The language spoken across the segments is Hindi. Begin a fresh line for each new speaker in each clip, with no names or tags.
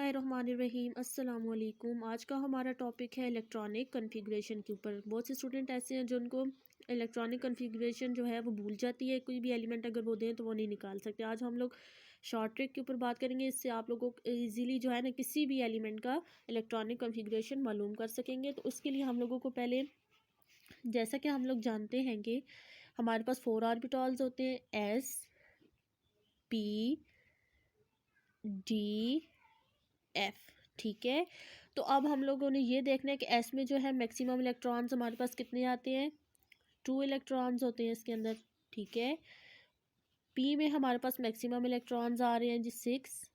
बिस्मिल्लाहिर्रहमानिर्रहीम अस्सलाम वालेकुम। आज का हमारा टॉपिक है इलेक्ट्रॉनिक कॉन्फ़िगरेशन के ऊपर। बहुत से स्टूडेंट ऐसे हैं जिनको इलेक्ट्रॉनिक कॉन्फ़िगरेशन जो है वो भूल जाती है, कोई भी एलिमेंट अगर वो दें तो वो नहीं निकाल सकते। आज हम लोग शॉर्ट ट्रिक के ऊपर बात करेंगे, इससे आप लोगों को ईज़िली जो है ना किसी भी एलिमेंट का इलेक्ट्रॉनिक कॉन्फ़िगरेशन मालूम कर सकेंगे। तो उसके लिए हम लोगों को पहले, जैसा कि हम लोग जानते हैं कि हमारे पास 4 ऑर्बिटल्स होते हैं, एस पी डी एफ। ठीक है, तो अब हम लोगों ने ये देखना है कि एस में जो है मैक्सिमम इलेक्ट्रॉन्स हमारे पास कितने आते हैं, 2 इलेक्ट्रॉन्स होते हैं इसके अंदर। ठीक है, पी में हमारे पास मैक्सिमम इलेक्ट्रॉन्स आ रहे हैं जी 6।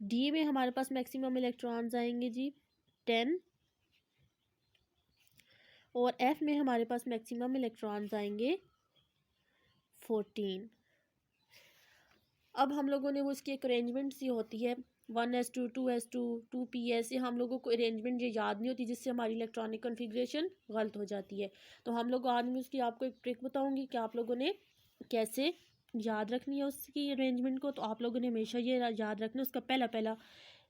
डी में हमारे पास मैक्सिमम इलेक्ट्रॉन्स आएंगे जी 10। और एफ में हमारे पास मैक्सिमम इलेक्ट्रॉन्स आएंगे 14। अब हम लोगों ने वो उसकी एक अरेंजमेंट सी होती है 1s2 2s2 2ps, हम लोगों को अरेंजमेंट ये याद नहीं होती, जिससे हमारी इलेक्ट्रॉनिक कॉन्फ़िगरेशन गलत हो जाती है। तो हम लोग आज मैं उसकी आपको एक ट्रिक बताऊंगी कि आप लोगों ने कैसे याद रखनी है उसकी अरेंजमेंट को। तो आप लोगों ने हमेशा ये याद रखना है, उसका पहला पहला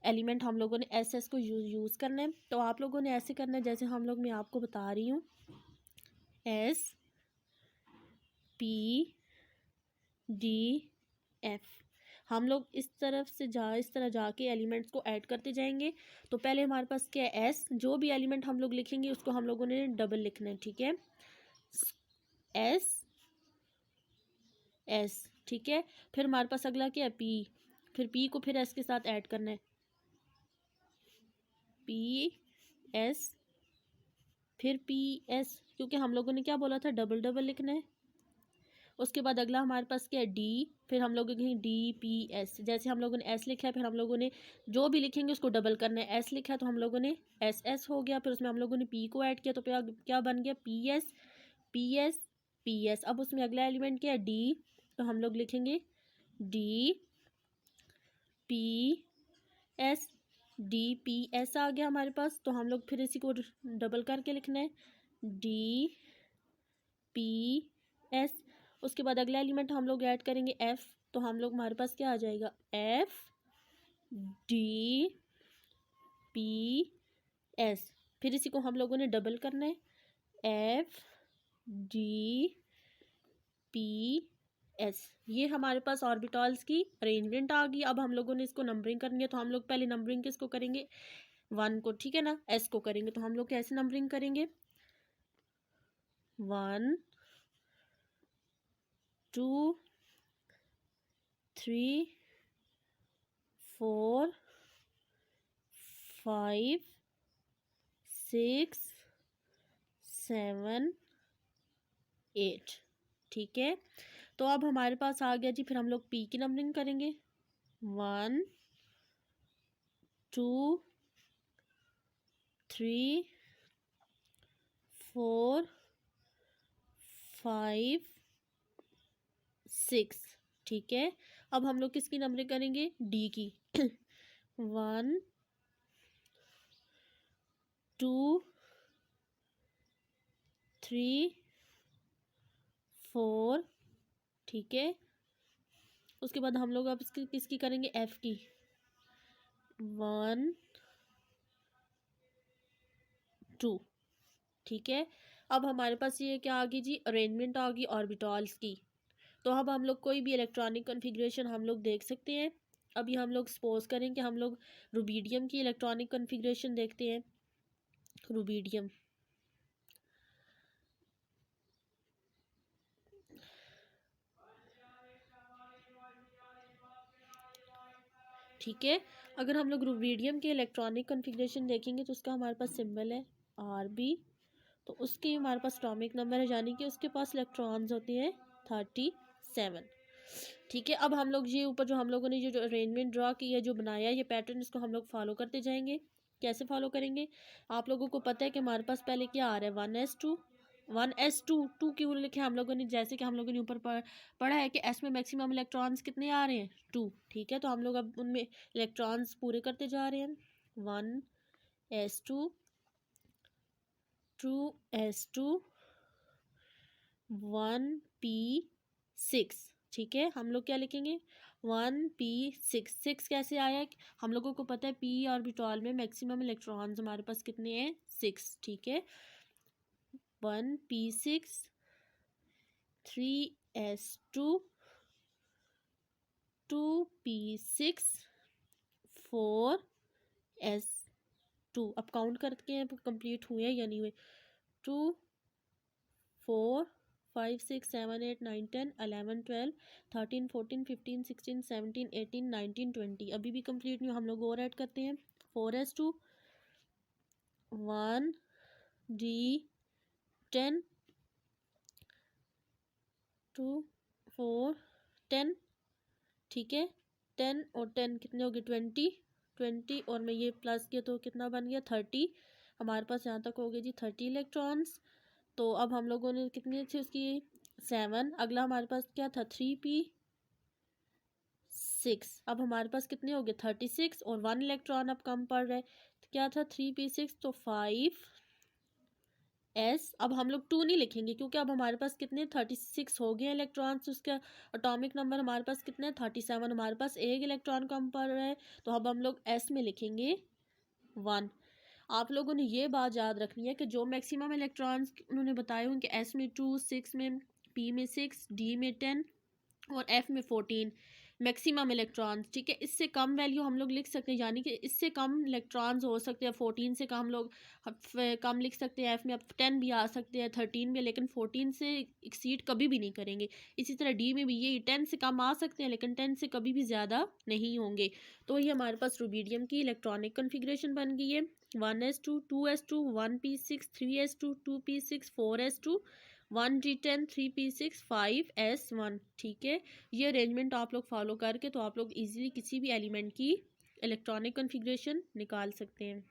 एलिमेंट हम लोगों ने एस को यूज़ करना है। तो आप लोगों ने ऐसे करना है जैसे हम लोग, मैं आपको बता रही हूँ, एस पी डी एफ। हम लोग इस तरह जाके एलिमेंट्स को ऐड करते जाएंगे। तो पहले हमारे पास क्या है, एस। जो भी एलिमेंट हम लोग लिखेंगे उसको हम लोगों ने डबल लिखना है। ठीक है, एस एस। ठीक है, फिर हमारे पास अगला क्या है, पी। फिर पी को फिर एस के साथ ऐड करना है, पी एस, फिर पी एस, क्योंकि हम लोगों ने क्या बोला था, डबल डबल लिखना है। उसके बाद अगला हमारे पास क्या है, डी। फिर हम लोग लिखेंगे डी पी एस। जैसे हम लोगों ने एस लिखा है, फिर हम लोगों ने जो भी लिखेंगे उसको डबल करना है। एस लिखा है तो हम लोगों ने एस एस हो गया, फिर उसमें हम लोगों ने पी को ऐड किया तो क्या क्या बन गया, P S P S P S. अब उसमें अगला एलिमेंट क्या है, डी। तो हम लोग लिखेंगे D P S, D P S आ गया हमारे पास। तो हम लोग फिर इसी को डबल करके लिखना है, डी पी एस। उसके बाद अगला एलिमेंट हम लोग ऐड करेंगे एफ। तो हम लोग, हमारे पास क्या आ जाएगा, एफ डी पी एस। फिर इसी को हम लोगों ने डबल करना है, एफ डी पी एस। ये हमारे पास ऑर्बिटल्स की अरेंजमेंट आ गई। अब हम लोगों ने इसको नंबरिंग करनी है। तो हम लोग पहले नंबरिंग किसको करेंगे, 1 को। ठीक है ना, एस को करेंगे। तो हम लोग कैसे नंबरिंग करेंगे, 1 2 3 4 5 6 7 8। ठीक है, तो अब हमारे पास आ गया जी। फिर हम लोग पी की नंबरिंग करेंगे, 1 2 3 4 5 6। ठीक है, अब हम लोग किसकी नंबरिंग करेंगे, डी की। 1 2 3 4। ठीक है, उसके बाद हम लोग अब इसकी किसकी करेंगे, एफ की। 1 2। ठीक है, अब हमारे पास ये क्या आ गई जी, अरेंजमेंट आ गई ऑर्बिटल्स की। तो अब हम लोग कोई भी इलेक्ट्रॉनिक कॉन्फ़िगरेशन हम लोग देख सकते हैं। अभी हम लोग सपोज करें कि हम लोग रुबीडियम की इलेक्ट्रॉनिक कॉन्फ़िगरेशन देखते हैं, रुबीडियम। ठीक है, अगर हम लोग रुबीडियम के इलेक्ट्रॉनिक कॉन्फ़िगरेशन देखेंगे तो उसका हमारे पास सिंबल है RB। तो उसके हमारे पास एटॉमिक नंबर है, यानी कि उसके पास इलेक्ट्रॉन्स होते हैं 37। ठीक है, अब हम लोग ये ऊपर जो हम लोगों ने जो अरेंजमेंट ड्रा की है, जो बनाया है ये पैटर्न, इसको हम लोग फॉलो करते जाएंगे। कैसे फॉलो करेंगे, आप लोगों को पता है कि हमारे पास पहले क्या आ रहा है, 1s2 टू क्यों लिखे हम लोगों ने, जैसे कि हम लोगों ने ऊपर पढ़ा है कि एस में मैक्सिमम इलेक्ट्रॉन्स कितने आ रहे हैं, 2। ठीक है, तो हम लोग अब उनमें इलेक्ट्रॉन्स पूरे करते जा रहे हैं, 1s2 2s2 1p6। ठीक है, हम लोग क्या लिखेंगे, 1p6 कैसे आया? हम लोगों को पता है p ऑर्बिटल में मैक्सिमम इलेक्ट्रॉन्स हमारे पास कितने हैं? 6, ठीक है। 1p6 3s2 2p6 4s2। अब काउंट करके हैं कंप्लीट हुए या नहीं हुए। 2 4 5 6 7 8 9 10 11 12 13 14 15 16 17 18 19 20। अभी भी कंप्लीट नहीं, हम लोग और ऐड करते हैं। 4s2 1d10 2 4 10, ठीक है। 10 और 10 कितने हो गए? 20 और मैं ये प्लस किया तो कितना बन गया? 30। हमारे पास यहाँ तक हो गए जी 30 इलेक्ट्रॉन्स। तो अब हम लोगों ने कितने थे उसकी? 7। अगला हमारे पास क्या था? 3p6। अब हमारे पास कितने हो गए? 36 और 1 इलेक्ट्रॉन अब कम पड़ रहा है। तो क्या था? 3p6 तो 5s। अब हम लोग 2 नहीं लिखेंगे क्योंकि अब हमारे पास कितने? 36 हो गए इलेक्ट्रॉन्स। उसका एटॉमिक नंबर हमारे पास कितने? 37। हमारे पास एक इलेक्ट्रॉन कम पड़ रहा है, तो अब हम लोग s में लिखेंगे 1। आप लोगों ने ये बात याद रखनी है कि जो मैक्सिमम इलेक्ट्रॉन्स उन्होंने बताए होंगे s में 2, 6 में, p में 6, d में 10 और f में 14 मैक्सिमम इलेक्ट्रॉन्स, ठीक है। इससे कम वैल्यू हम लोग लिख सकते हैं, यानी कि इससे कम इलेक्ट्रॉन्स हो सकते हैं। 14 से कम लोग कम लिख सकते हैं। f में अब 10 भी आ सकते हैं, 13 भी, लेकिन 14 से एक्सीड कभी भी नहीं करेंगे। इसी तरह d में भी ये 10 से कम आ सकते हैं, लेकिन 10 से कभी भी ज़्यादा नहीं होंगे। तो ये हमारे पास रुबीडियम की इलेक्ट्रॉनिक कन्फिग्रेशन बन गई है। 1s2 2s2 1p6 3s2 2p6 4s2 1d10 3p6 5s1, ठीक है। ये अरेंजमेंट आप लोग फॉलो करके तो आप लोग इजीली किसी भी एलिमेंट की इलेक्ट्रॉनिक कन्फिग्रेशन निकाल सकते हैं।